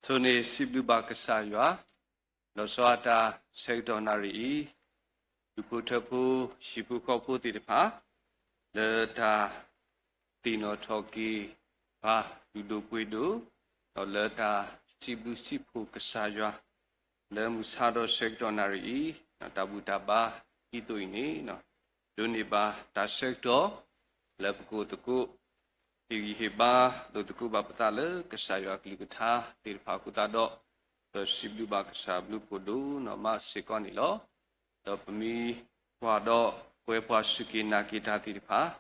Sone Sibluba Kasaywa, Loswata Sekdonari, Uputapu, Shipukopu Tipa, Leta Tino Toki, Pa, Udupuidu, or Leta Siblu Sipu Kasaywa, Lemusado Sekdonari, Natabutaba, Ituini, no, Duniba, Tasecto, Lepko to cook. Heba do tukuba patale kesaywa klikuta tirpa kutado do sibluba kesablu kudu nama sikoni lo do pemi wado kue pasuki nakita tirpa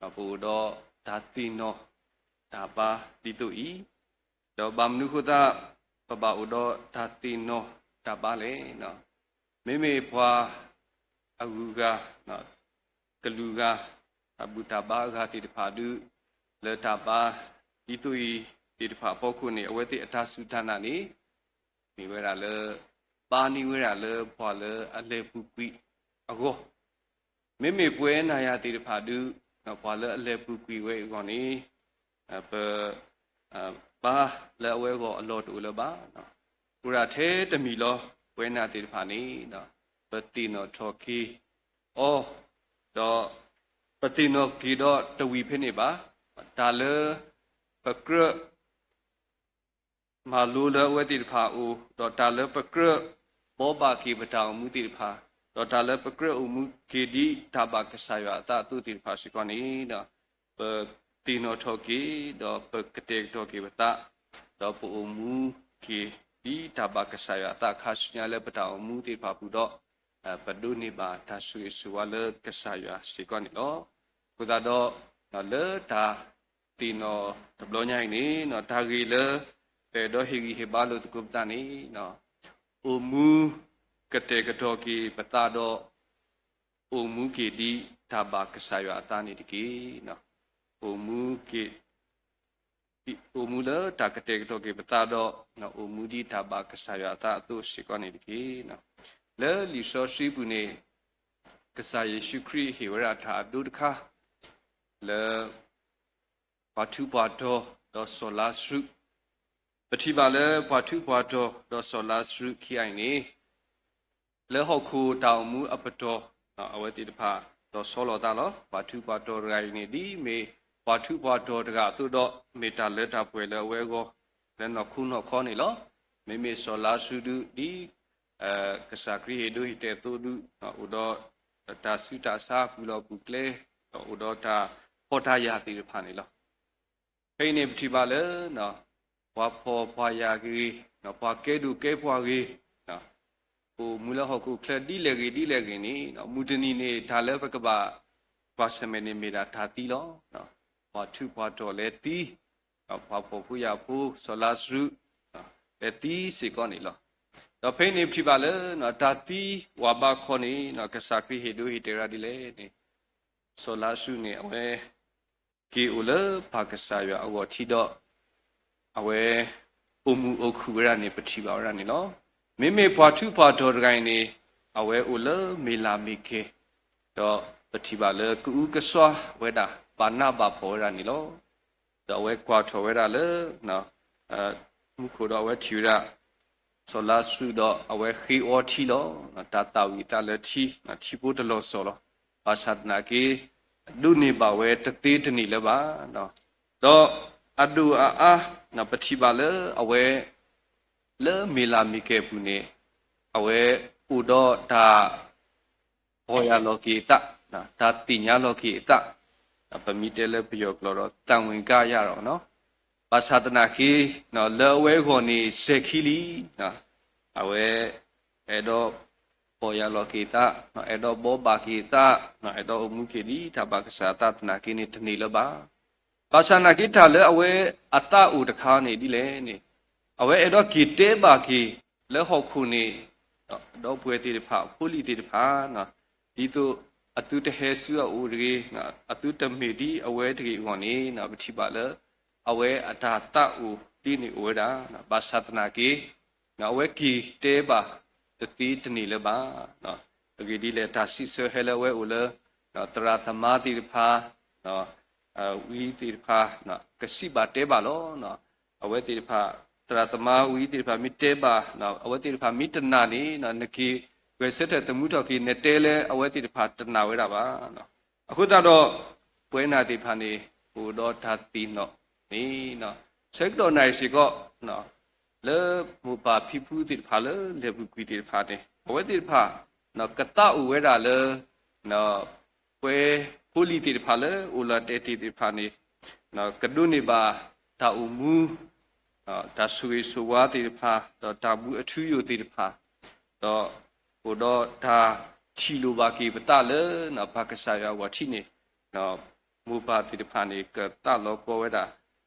apu do tatino taba ditui do bamnu kuta paba udo tatino tabale no meme pwa aguga no keluga abu taba ga tirpa du le taba itui tirpa poku ni aweti atasutana ni mi wera le pani wera le pwa le ale pupui ago meme pwe na ya tirpa du no pwa le ale pupui we go ni ba le we go alo tu le ba no pura the temi lo pwe na tirpa ni no patino thoki o do patino ki do twi phe ni baဒါလပကရမာလူလဝတိဖာအိုတော့ဒါလပကရဘောဘာကိပတောင်မူတိဖာတော့ဒါလပကရအမှုကေဒီဒါဘာကဆာယတာသူတိဖာစီကောနီတော့ပတီနိုထောကီတော့ပကတေထောကီဝတာတော့ပအမှုကေဒီဒါဘာကဆာယတာခါစညာလပတောင်မူတိဖာပူတော့ပဒုနိဘာဒါဆွေဆွာလကဆာယစီကောနီလောကုဒါတော့le ta tino tablonya ini no tagi le pedo higi hebalo tukup tani no umu kete ketoki petado umu ki di taba kesayo atani diki no umu ki umu le ta kete ketoki petado no umu di taba kesayo ata tu sikoni diki no le liso sibune kesayo shukri hewara ta dudka le patu pato do solasru pati bale patu pato do solasru kiai ni le hokku taumu apato awati dpa do solo ta lo patu pato rai ni di me patu pato daga tu do meta le ta pwe le we go le no khu no kho ni lo me me solasru du di kasakri he du hite tu du udo ta suta sa pu lo pu kle udo ta hota ya ti pha ni lo hei ne pthi ba le no wa pho phwa ya gi no phwa ke du ke phwa gi no ko mula ho ko khle di le gi ni no mudani ne tha le ba ka ba phwa same ne me da tha ti lo no phwa thu phwa to le ti no phwa pho phu ya phu sola sru no le ti se ko ni lo no hei ne pthi ba le no ta ti wa ba kho ni no ka sa kri he du hi te ra di le ni sola sru ne awe ki ule pakisaya awo thido awe umu okhu ra ni pathi ba ra ni lo meme pwathu pwato gai ni awe ule mela mike do pathi ba le ku ka swa we da ba na ba pho ra ni lo do we kwa tho we da le no mu ko do we thi ra so la su do awe khi o thi lo ta ta wi ta le thi thi po de lo so lo ba sat na ki du ni ba we te te ni le ba no do adu a na pathi ba le awe le mila mi ke pu ni awe u do ta hoya lo ki ta na ta ti nya lo ki ta pa mi te le pyo klo ro tan win ka ya ro no ba sa ta na ki no le we ko ni se khi li na awe e do Poya lo kita, no edo boba kita, no edo mungkin di tabak kesehatan nak ini teni leba. Pasal nak kita le awe ata udakha ni di le ni. Awe edo kita bagi le hoku ni, do puai ti depa, puli ti depa, no itu atu te hesu uri, no atu te medi awe ti wani, no bertiba le awe ata ata u di ni uda, no pasal nak ki, no awe kita ba ti tni le ba no agi di le ta si so hele we u le no tra thama ti pha no wi ti pha no ka si ba te ba lo no awe ti pha ตระตมาวิติภามิเตบานะอวัติภามิตนานี่นะนกีเวสเตตมุทอกีเนเตเลอวัติภาตนาเวราบานะအခုတော့ပွဲနာတိဖာနေဟိုတော့ဓာတိနော်နီနော်စိတ်တော်နိုင်စီကောနော်လေမူပါဖိဖူးတိဖာလေလေဘူးကွီတိဖာနေအဝတိဖာနော်ကတဥဝဲတာလေနော်ပွဲဟိုလီတိဖာလေဥလာတေတိဖာနေနော်ကဒုနေပါတာဥမူဒါဆွေဆွာတိဖာတော့တာဘူးအထူးယိုတိဖာတော့ဟိုတော့ဒါချီလိုပါကေပတလေနော်ဘာကဆာယဝတိနေနော်မူပါတိဖာနေကတလောကောဝဲတာ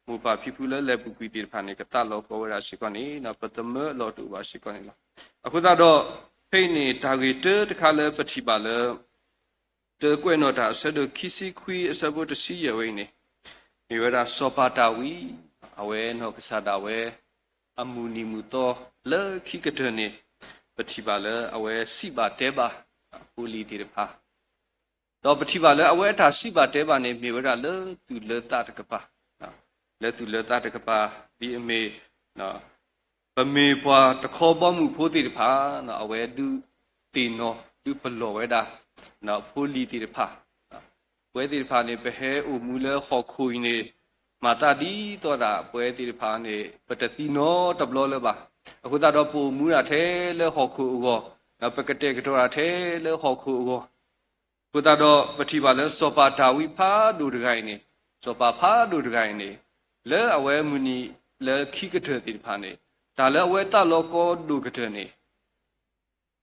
မူပါဖိဖူးလဲဘူးကွီတိဖာနေကတလောကောဝဲတာရှိကောနေနော်ပတမလောတူပါရှိကောနေလားအခုတော့ဖိနေတာဂီတတခါလဲပတိပါလဲတေကွေနောတာဆဒခိစီခွီအစဘတ်စီယဝိနေဒီဝရစောပါတာဝီအဝဲနောကဆာတာဝဲအမူနီမူတော့လဲခိကတနေပတိပါလဲအဝဲစီပါတဲပါပူလီတိဖာတော့ပတိပါလဲအဝဲတာစီပါတဲပါနေမြေဝရလဲသူလဲတာတကပါလဲသူလဲတာတကပါဒီအမေနော်ပမေပွားတခေါ်ပေါ်မှုဖိုးတိဖာနော်အဝဲဒူတီနောဒူပလောဝဲတာနော်ဖိုလီတိဖာပွဲတိဖာနေဘဟဲအိုမူလဲခေါ်ခွေနေမာတာဒီတော့တာပွဲတိဖာနေပတတိနောတဘလောလဲပါအခုတော့ပူမူရထဲလဲခေါ်ခွေဦးကောနော်ပကတဲ့ကတော်ရထဲလဲခေါ်ခွေဦးကောခုတော့ပတိပါလဲစောပါတာဝိဖာဒူတကိုင်းနေစောပါဖာဒူတကိုင်းနေလဲအဝဲမူနီလဲခိကတဲ့တိဖာနေဒါလဲအဝဲတလောကောဒူကတဲ့နေ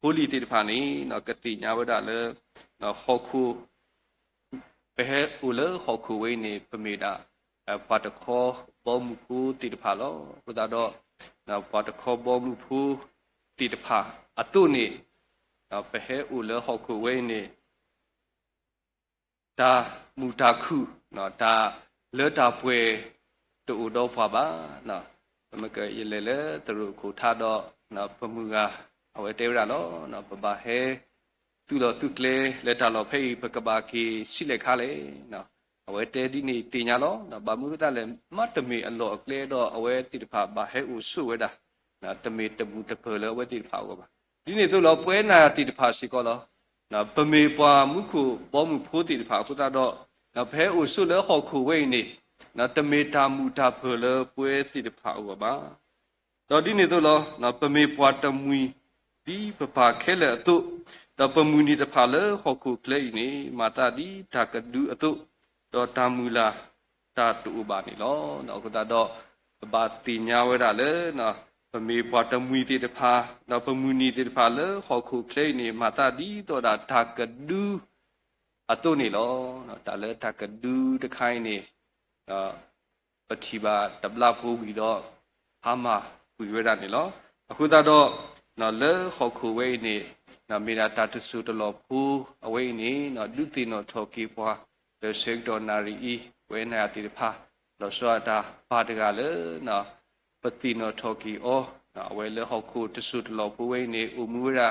ဟိုလီတိဖာနေနော်ကတိညာဝဒလဲနော်ခေါ်ခွေဘဟဲဦးလဲခေါ်ခွေဝိနေပမေတာပါတခေါ်ဘောမှုဖူတိတဖာလောခုတော့နော်ပါတခေါ်ဘောမှုဖူတိတဖာအတုနေနော်ဘဟဲဦးလဲခေါ်ခွေဝိနေဒါမူတာခုနော်ဒါလဲတာပွဲတူတော့ဖွာပါနော်မကရလေလေသူကိုထားတော့နော်ပမှုကအဝဲတဲရလောနော်ပပဟဲသူတော့သူကလေးလက်တာလောဖိပကဘာကီရှိလက်ခါလေနော်အဝဲတဲဒီနေတင်ညာလောနော်ဘာမှုတလည်းမတ်တမီအလောအကလေးတော့အဝဲတိတဖာဘာဟဲဦးဆုဝဲတာနော်တမီတဘူးတဖလောအဝဲတိတဖာကောပါဒီနေသူလောပွဲနာတိတဖာရှိကောလောနော်ပမေပွားမှုခုဘောမှုဖိုးတိတဖာခုတော့နော်ဘဲဦးဆုလဲခေါ်ခုဝဲနေနော်တမေတာမူတာဖလောပွဲတိတဖာကောပါတော့ဒီနေသူလောနော်ပမေပွားတမွီဒီပပခဲလေအတုတပမူနီတဖာလေခေါ်ခုကလေးနေမာတာဒီဒါကဒူအတုတော့တာမူလာတာတူပါနေလောနော်ကတော့ဘာတိညာဝရလေနော်ပမေပွားတမွီတိတဖာနော်ပမူနီတိတဖာလေခေါ်ခုကလေးနေမာတာဒီတော့ဒါကဒူအတုနေလောနော်ဒါလေဒါကဒူတခိုင်းနေပတိပါတဘလာဖူပြီးတော့ဟာမဝီဝရနေလောအခုတော့နော်လေခေါ်ခုဝဲနေနော်မေရာတာတဆူတလောဖူအဝဲနေနော်ဒုတိနော်ထော်ကီပွားလေစိတ်တော်နာရီဝဲနာတိဖာလောစောတာပါတကလေနော်ပတိနော်ထော်ကီအောနော်အဝဲလေခေါ်ခုတဆူတလောဖူဝဲနေဥမူရာ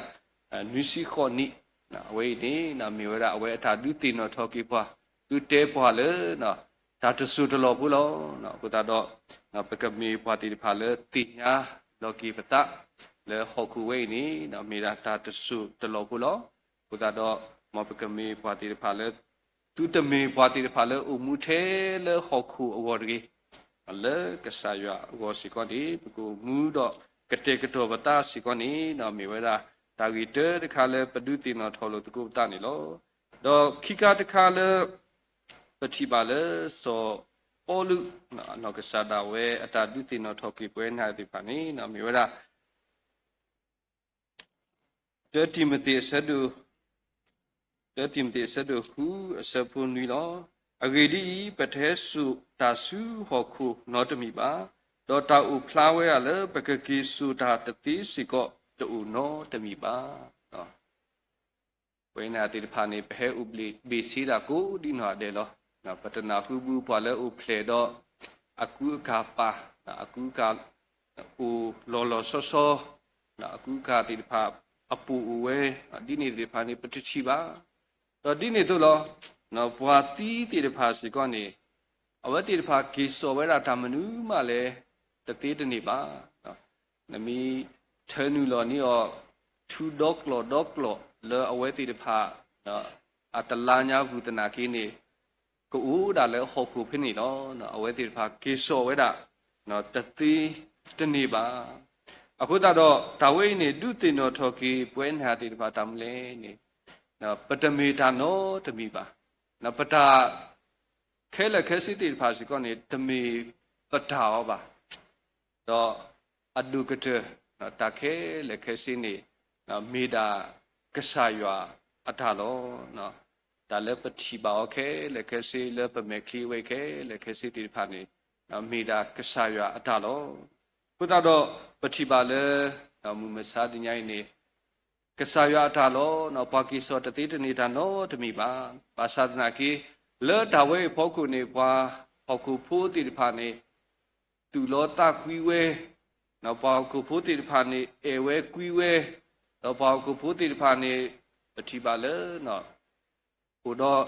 နွီစီခေါနိနော်အဝဲနေနော်မေဝရအဝဲအထာဒုတိနော်ထော်ကီပွားဒုတဲပွားလေနော်တာတဆူတလောဖူလောနော်ခုတော့နော်ပကမေပွားတိဖာလေတိညာလောကီပတလေခေါ်ခုဝဲနေနော်မေရာတာတဆူတလောဖူလောခုတော့မပကမေပွားတိဖာလေသူတမေပွားတိဖာလေဥမှုထဲလေခေါ်ခုအဝရကြီးလေကဆာယဝစီကောဒီကိုမူတော့ကတေကတောပတာစီကောနီနော်မေဝရာတာဂီတတခါလေပဒုတိနော်ထော်လို့တကူတနေလောတော့ခိကတခါလေပတိပါလေဆိုအောလူနော်ကဆာဒါဝဲအတာဒုတိနော်ထော်ကိပွဲနာဒီပါနီနော်မေဝရာတိမတိဆဒုတိမတိဆဒုခုအစပုန်နီလောအဂေဒီပထဲစုတာစုဟောခုနောတမီပါဒေါ်တာဥဖလာဝဲရလေပကကီစုတာတတိစီကောတူနောတမီပါနော်ဝိနာတိတဖာနေဘဲဥပလီဘေစီတာကိုဒီနော်တယ်လောနော်ပတနာခုဘူးပွာလေဥဖလေတော့အကူကပါအကူကဥလောလောဆောဆောနော်အကူကတိတဖာအပူဝဲဒီနေ့ဒီဖာနေပတိချီပါတော့ဒီနေ့တို့လောနော်ဘွာတီးတိတဖာစီကောနေအဝတိတဖာကေစောဝဲတာဓမ္မနုမှလည်းတသေးတနေ့ပါ มีเทนูหล่อนี่ออกทูดอกหล่อเลอเอาไว้ติดผ้าเนาะอัตลาญาบุตนาคีนี่ก็อู้ด่าเลยหกคูพินี่เนาะเอาไว้ติดผ้าเกสโไว้ด่าเนาะตัดตีตันนี่บ้าအခုတော့ဒါဝိနေဒုတိနောထောကိပွဲနာတိတပါတမလဲနေနော်ပတမေတာနောတမိပါနော်ပတာခဲလက်ခဲစစ်တိတပါစီကောနေတမေပတာဟောပါတော့အဒုကတနော်တခဲလက်ခဲစစ်နေနော်မေတာကဆာယွာအထလောနော်ဒါလည်းပတိပါโอเคလက်ခဲစစ်လည်းပမေခလီဝေခဲလက်ခဲစစ်တိတပါနေနော်မေတာကဆာယွာအထလောခုတော့ပတိပါလေမူမစာတညိုင်းနေကဆာယအထာလောနော်ပါကီစောတတိတနေတာနော်တမိပါပါသဒနာကီလေတဝဲဖောက်ခုနေပွားဖောက်ခုဖိုးတိတဖာနေသူလောတကွီဝဲနော်ပေါခုဖိုးတိတဖာနေအေဝဲကွီဝဲတော့ပေါခုဖိုးတိတဖာနေပတိပါလေနော်ဟိုတော့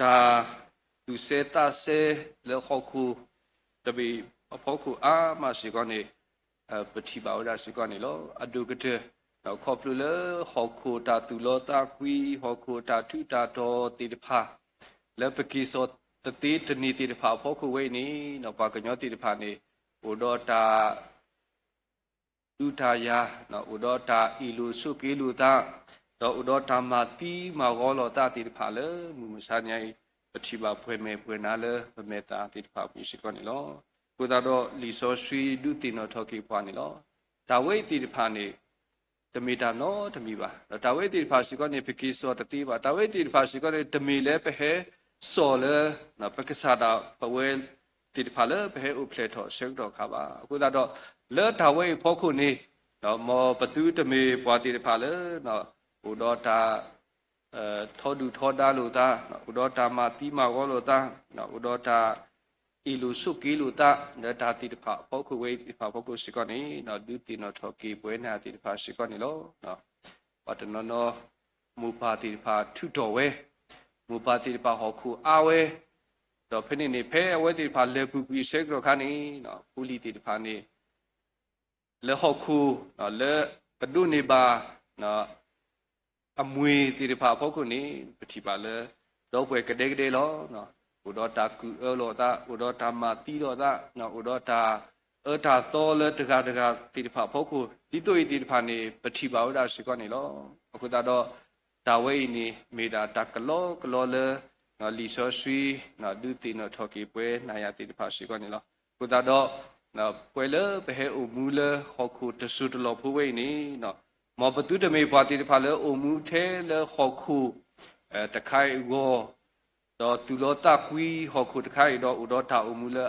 တာသူစေတဆေလေခောက်ခုတပိဖောက်ခုအာမရှိကောနေပတိပါဝဒရှိကောနေလောအဒုကတဲ့တော့ခေါပလူလေဟောခုတာသူလောတာကွီဟောခုတာထုတာတော်တိတဖာလေပကိစောတတိတနီတိတဖာဖောက်ခုဝိနေနော်ပါကညောတိတဖာနေဥဒောတာဒုထာယာနော်ဥဒောတာဤလူစုကေလူတာတော့ဥဒောတာမာတိမာဂောလောတာတိတဖာလေမူမစာညိုင်ပတိပါဖွေမေဖွေနာလေပမေတာတိတဖာပူရှိကောနေလောကိုသာတော့လီစောဆွီဒုတိနောထောကိပွားနေလောဒါဝိတိတဖာနေတမီတာနောတမီပါဒါဝိတိတဖာရှိကောနေပကိစောတတိပါဒါဝိတိတဖာရှိကောနေတမီလဲပဟဲစောလဲနပကဆာတာပဝဲတိတဖာလဲပဟဲဥပလေထောရှေတော့ခါပါကိုသာတော့လဲဒါဝိဖောခုနေတော့မောပတုတမီပွားတိတဖာလဲနော်ဟိုတော့တာထောဒုထောဒါလို့တာဟိုတော့တာမာတိမာကောလို့တာနော်ဟိုတော့တာဤလူစုကီလူတာဒါတိတဖာပေါခုဝေတိဖာပေါခုရှိကောနေနော်ဒုတိနောထောကိပွဲနာတိတဖာရှိကောနေလောနော်ပတနောနောမူပါတိတဖာထုတော်ဝဲမူပါတိတဖာဟောခုအာဝဲတော့ဖိနေနေဖဲအဝဲတိတဖာလေပူပီရှိကောခါနေနော်ပူလီတိတဖာနေလေဟောခုနော်လေပဒုနေပါနော်အမွေတိတဖာပေါခုနေပတိပါလေတော့ပွဲကတဲ့ကတဲ့လောနော်ဥဒောတာကုလောတာဥဒောတာမာတိလောတာနော်ဥဒောတာတာသောလတကတိတဖာဖောက်ခုဒီတို့တိတဖာနေပတိပါဝဒရှိကောနေလောအခုတော့ဒါဝိနေမေတာတကလောလေနော်လီဆောဆွီနော်ဒုတိနော်ထော်ကီပွဲနာယတိတဖာရှိကောနေလောအခုတော့နော်ပွဲလေဘဟဲအမူလေဟောခုတဆုတလောဖူဝိနေနော်မောပတုတမေပွားတိတဖာလေအမူထဲလေဟောခုတခိုင်ကိုတော့သူလောတကွီဟောခုတခိုင်တော့ဥဒောတာအမူလေ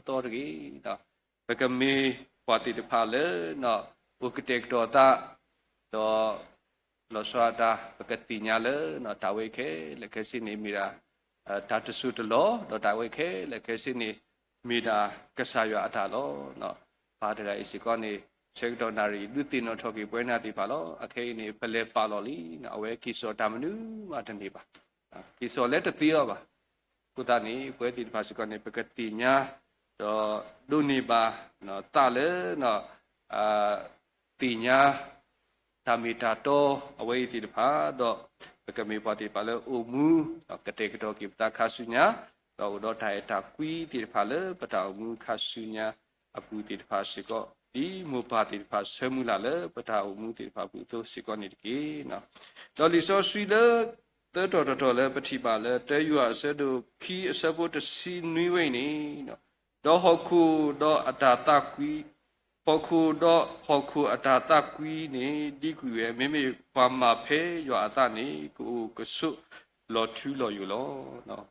တော်တကြီးတော့ဘကမေပွားတိတဖာလေနော်ဥကတက်တော်တာတော့လောဆွာတာပကတိညာလေနော်တာဝိခဲလက်ခဲစိနေမိတာတာတဆုတလောတော့တာဝိခဲလက်ခဲစိနေမိတာကဆာယအထာလောနော်ဘာတရာစီကောနေချက်တော်နာရီလူတိနောထောကိပွဲနာတိပါလောအခဲနေပလဲပါလောလီနော်အဝဲကိစောတမနုမတနေပါကိစောလက်တတိယောပါကုသနေပွဲတိပါစီကောနေပကတိညာတော့ဒုနေပါနော်တလဲနော်တိညာသမီတာတောအဝိတိတဖာတော့ပကမေပါတိပါလေအိုမူကတေကတော်ကိပတာခါဆုညာတော့ဥတော်ထိုင်တာကွီတိတဖာလေပတာမူခါဆုညာအပူတိတဖာရှိကောဒီမူပါတိတဖာဆွေမူလာလေပတာမူတိတဖာဘူးသို့ရှိကောနေတကေနော်တော်လီစောဆွီလေတော်တော်လေပတိပါလေတဲယူအစတုခီအစဖို့တစီနွိဝိနေနော်တော့ဟောခုတော့အတာတကွီဟောခုတော့ဟောခုအတာတကွီနေဒီကူရဲ့မိမိပါမဖဲရွာအတနေကိုကဆုလော်ထူလော်ယူလောနော်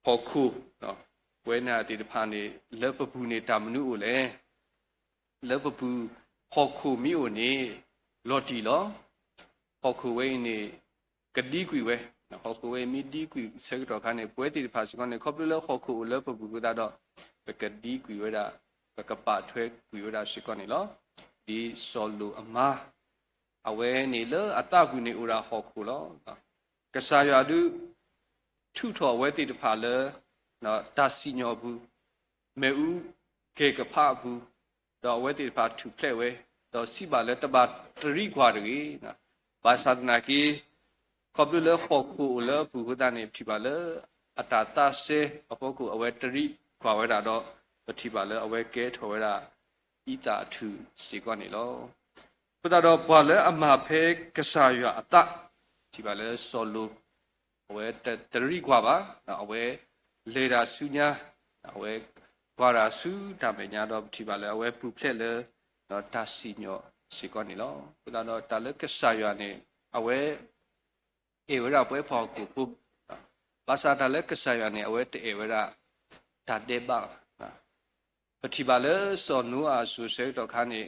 ဟောခုနော်ဝဲနာတိတဖာနေလက်ပပူနေတာမနုကိုလေလက်ပပူဟောခုမိကိုနေလော်တီလောဟောခုဝဲနေကတိကွီဝဲဟောခုဝဲမိဒီကွီဆက်တော့ခါနေပွဲတိတဖာစကနေခေါပလောဟောခုလက်ပပူကတာတော့ကတိကွီဝဲတာကပထွဲကွေရရှိကောနေလောဒီဆောလူအမအဝဲနေလအတကူနေဥရာဟောခုလောကဆာယဒုထုထောဝဲတိတဖာလေနော်တာစီညောဘူးမေဥကေကဖဘူး တော့အဝဲတိဖာထူဖလက်ဝဲတော့စီပါလဲတပါတရိခွာရီနော်ဘာသာနာကီခေါပလူလခေါခုလပူခုတနေဖြစ်ပါလဲအတာတာစေအဖို့ကိုအဝဲတရိခွာဝဲတာတော့ပတိပါလဲအဝဲကဲထော်ဝဲတာဤတာထူစီကနေလောဘုဒ္ဓတော့ဘွာလဲအမဖဲကစားရအတဒီပါလဲဆောလိုအဝဲတရိခွာပါအဝဲလေတာစုညာအဝဲကွာရာစုဒါပဲညာတော့ဒီပါလဲအဝဲပူဖလက်လဲတော့တာစီညောစီကနေလောဘုဒ္ဓတော့တလဲကစားရနေအဝဲเอวราပွဲဖောက်ကိုပုဘာသာတလဲကစားရနေအဝဲတေဝရာဒါတေဘာပတိပါလဲစောနူအားဆူစေတော့ခါနေ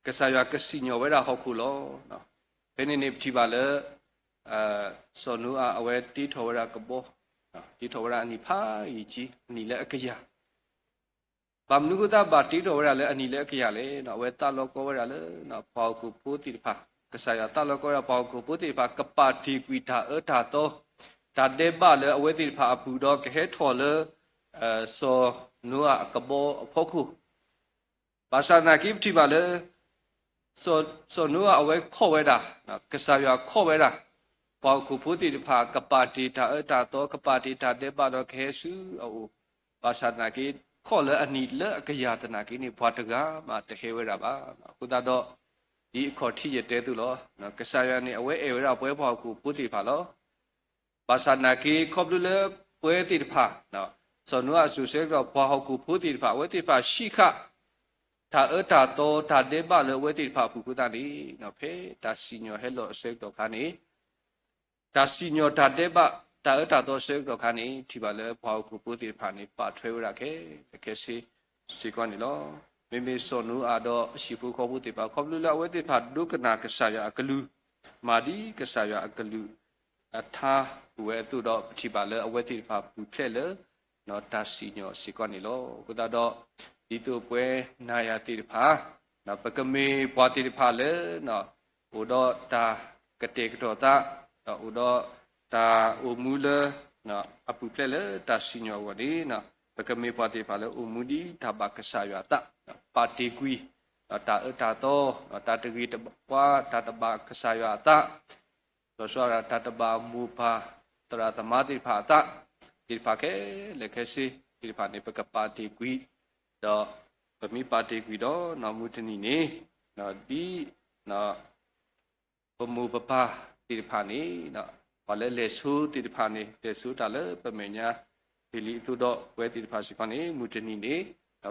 ကစားရကစီညောဝဲတာဟုတ်ခုလောနော်ဘယ်နေပတိပါလဲစောနူအားအဝဲတီထောဝရာကဘောတီထောဝရာအနိဖာကြီးအနိလဲအကရဘာမနုကတာဘာတီထောဝရာလဲအနိလဲအကရလဲနော်ဝဲတလောကောဝရာလဲနော်ပေါကိုပိုးတီဖာကစားရတလောကောရပေါကိုပိုးတီဖာကပါတီကွီတာအထာတော့ဒါတေဘာလဲအဝဲတီဖာအပူတော့ကဟဲထော်လဲစောနူအားကဘောဖို့ခုဘာသာနာကိပတိပါလဲစောနူအားအဝဲခေါ်ဝဲတာနော်ကစားရခေါ်ဝဲတာပေါကိုပိုးတီဖာကပါတီတာအထာတော့ကပါတီတာတေဘာတော့ခဲစုအိုဘာသာနာကိခေါ်လဲအနိလဲအကရတနာကိနေဘွားတကားမှာတခဲဝဲတာပါခုသာတော့ဒီခေါ်ထိရတဲ့သူလောနော်ကစားရနေအဝဲအေဝရပွဲပေါကိုပိုးတီဖာလောဘာသာနာကိခေါပလူလဲပွဲတီဖာနော်စောနူအဆူစေတော့ဘွားဟောကိုပိုးတီဖာဝဲတီဖာရှိခဒါအတာတော့ဒါတေဘာလဲဝဲတီဖာပူကုတာနေနော်ဖေဒါစီညောဟဲလောစေတော့ခါနေဒါစီညောဒါတေဘာဒါအတာတော့စေတော့ခါနေဒီပါလဲဘွားကိုပိုးတီဖာနေပါထွဲဝရခဲတကယ်စီကွာနေလောမေမေစောနူအားတော့ရှိဖို့ခေါ်ဖို့တေပါခေါပလူလာဝဲတေဖာဒုက္ခနာကဆာယအကလူမာဒီကဆာယအကလူအထာဝဲသူတော့ဒီပါလဲအဝဲတေဖာပူဖလက်လဲနော်တာစီညောစီကွာနေလောကုသာတော့ဒီတို့ပွဲနာယာတေဖာနော်ပကမေဘွာတေဖာလဲနော်ဟိုတော့တာကတေကတော့တာဟိုတော့တာအိုမူလနော်အပူဖလက်လဲတာစီညောဝဒီနော်ပကမေဘွာတေဖာလဲအိုမူဒီဒါဘကဆာယတာပါတီကွီတာတာတော့တာတဂီတပွားတာတဘကဆာယတာသောစောရတာတဘမူဖာတရသမတိဖာတာဒီဖာခဲလက်ခဲစီဒီဖာနေပကပါတီကွီတော့ပမိပါတီကွီတော့နော်မူတနီနေနော်ဒီနော်ပမူပပဒီဖာနေနော်ဘာလဲလေဆူဒီဖာနေလေဆူတာလဲပမေညာဒီလီသူတော့ဝဲဒီဖာစီဖာနေမူတနီနေ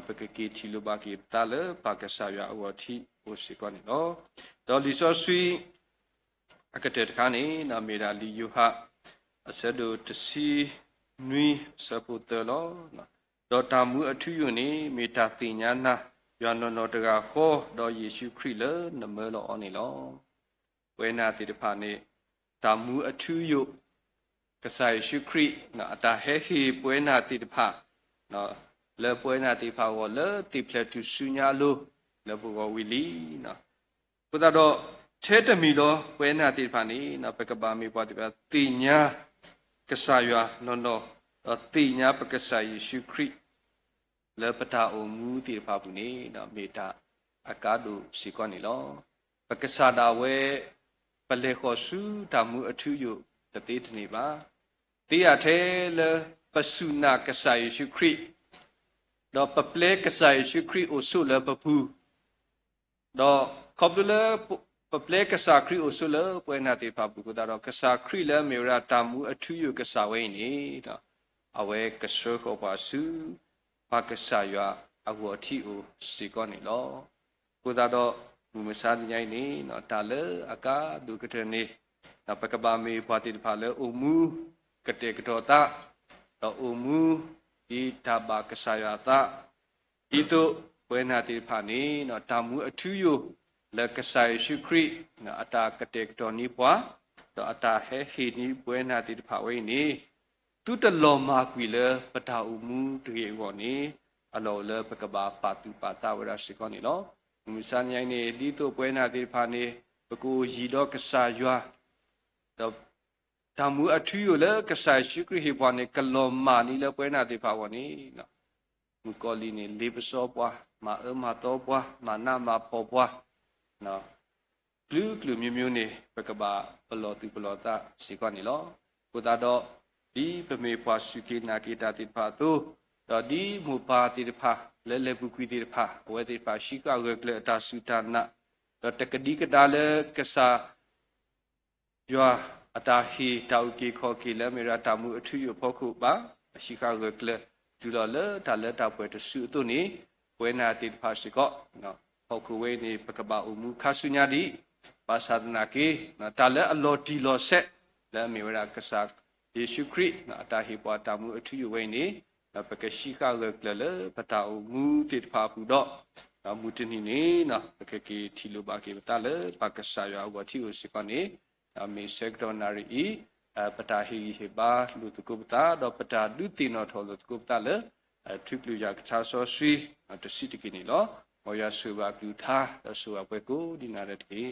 ပကကီချီလိုဘာကီတာလပါကဆာယအဝတီအိုစီကောနီနော်ဒေါ်လီဆောဆွီအကတဲ့ခါနေနာမေရာလီယူဟာအစဒိုတစီနွီစပုတလောဒေါ်တာမူအထူးယုန်နေမေတာတင်ညာနာယောနောနောတကခေါ်ဒေါ်ယေရှုခရစ်လနမဲလောအောနီလောဝဲနာတိတဖာနေတာမူအထူးယုကဆာယေရှုခရစ်နာအတာဟဲဟီပွဲနာတိတဖာနော်လေပွဲနာတိဖာဝလေတိဖလက်တူဆုညာလိုလေဘောဝီလီနော်ဘုဒ္ဓတော့ထဲတမီလောပွဲနာတိဖာနေနော်ပကပါမီပွားတိဖာတိညာကဆာယနောနောတိညာပကဆာယေရှုခရစ်လေပတာအုံမူတိဖာဘူးနေနော်မေတာအကားတို့စီကောနေလောပကဆာတာဝဲပလေခောစုတာမူအထူးယတတိတနေပါတိရထဲလေပစုနာကဆာယေရှုခရစ်တော့ပပလေကဆာယေရှုခရစ်အိုဆုလပပူတော့ခေါပလူလပပလေကဆာခရစ်အိုဆုလပွဲနာတိဖာပူကတော့ကဆာခရစ်လမေရာတာမူအထူးယကဆာဝဲနေတော့အဝဲကဆောခောပါစုပါကဆာယအဝတိအိုစီကောနေလောကိုသာတော့မူမစားညိုင်းနေနော်တာလေအကာဒုကတဲ့နေပကဘာမေပွားတိဖာလေအိုမူကတဲ့ကတော့တာတော့အိုမူဒီတာဘကဆာယတာဒီတို့ပွဲနာတိဖာနေနော်တာမူအထူးယလကဆာယေရှုခရစ်နော်အတာကတဲ့တော်နီပွားတော့အတာဟဲဟီနီပွဲနာတိဖာဝဲနေသူတလောမာကွီလေပတာအူမူတရေဝနေအလောလေပကဘာပါတူပါတာဝရရှိကောနေလောမူစန်ញိုင်းနေဒီတို့ပွဲနာတိဖာနေပကိုရီတော့ကဆာယွာတော့တာမူအထူးယလေကဆာယေရှုခရစ်ဟေပွားနေကလောမာနီလေပွဲနာတိဖာဝနေနော် မူကောလီနေလေပစောပွားမာမတော်ပွားမာနာမပေါ်ပွားနော်ဂလူမျိုးနေပကဘာဘလောတူဘလောတာစီကနေလောကိုတာတော့ဒီပမေပွားစုကေနာကေတာတိဖာတို့တော့ဒီမူပါတိဖာလဲပုကွီတိဖာဝဲတိဖာရှိကရကလတာစုတာနာတော့တကဒီကတာလဲကစားရွာအတာဟီတောက်ကေခေါ်ကေလဲမေရာတာမှုအထူးရဖို့ခုပါရှိကရကလဒူလော်လတာလက်တာပွဲတစုတို့နေဝဲနာတိဖာရှိကောနော်ဟုတ်ခုဝဲနေပကဘာအမှုခါဆုညာဒီပါသဒနာကေနော်တာလက်အလော်ဒီလော်ဆက်လဲမေရာကစားယေရှုခရစ်နော်အတာဟီပွားတာမှုအထူးရဝဲနေပကရှိကရကလပတာအမှုတိဖာပူတော့မူတနီနေနော်ပကကေထီလိုပါကေပတာလက်ပါကစားရွာဝတီကိုစကနေမေဆက်ဒေါ်နာရီပတာဟီဟေဘာလူတကုပတာတော့ပတာဒုတိနောထောလူတကုပတာလေထရိပလူရကထာဆောဆွီတစီတကိနီလောမောရဆူဘာကူသာဆူအပွဲကိုဒီနာရတေ